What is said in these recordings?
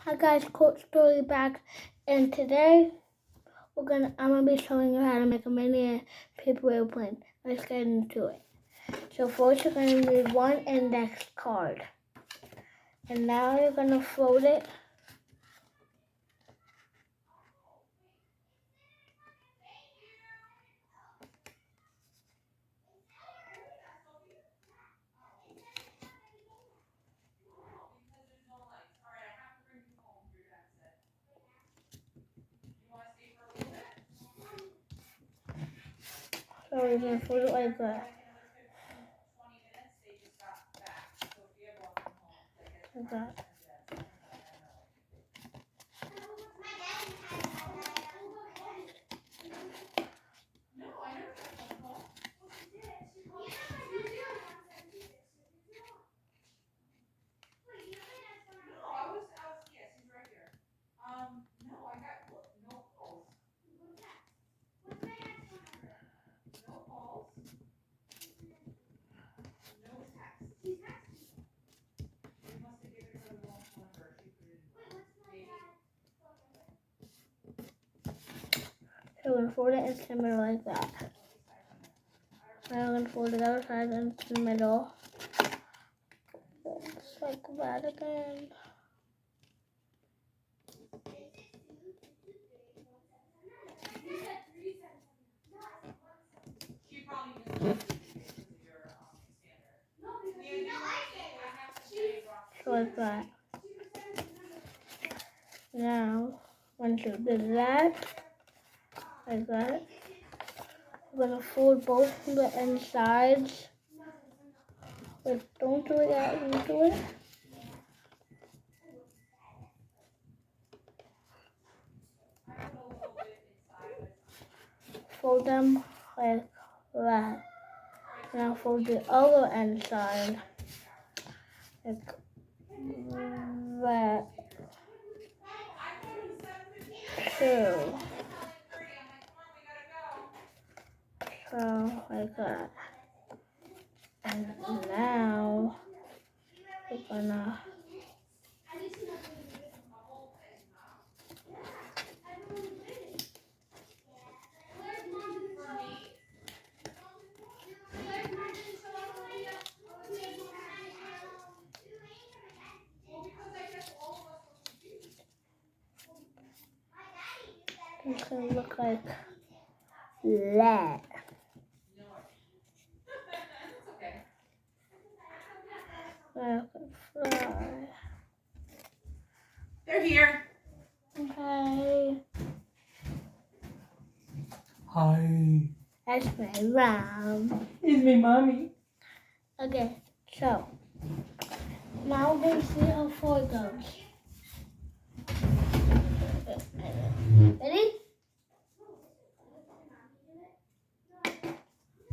Hi guys, Coach Story back, and today I'm gonna be showing you how to make a mini paper airplane. Let's get into it. So first you're gonna need one index card, and now you're gonna fold it. So you're gonna fold it like that. Like that. So we're gonna fold it into the middle like that. Now we're gonna fold the other side into the middle. Just like that again. So like that. Now, once you did that, like that, we're gonna fold both the insides. But don't do it out into it. Fold them like that. Now fold the other inside like that too. So like that. And now we're gonna it's gonna look like that. Like a fly. They're here. Okay. Hi. That's my mom. It's my mommy. Okay, so now we're gonna see how far it goes. Ready?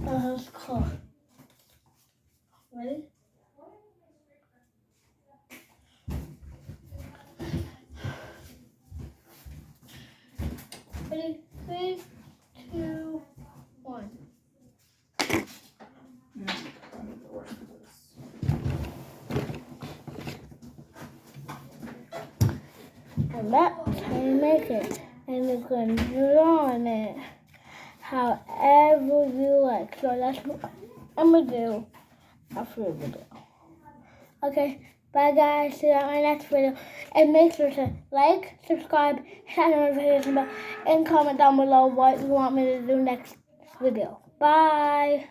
Let's go. Ready? Ready? 3, 2, 1. And that's how you make it. And you can draw on it however you like. So that's what I'm going to do after the video. Okay, bye guys. See you on my next video. And make sure to like, subscribe, hit the notification bell, and comment down below what you want me to do next video. Bye.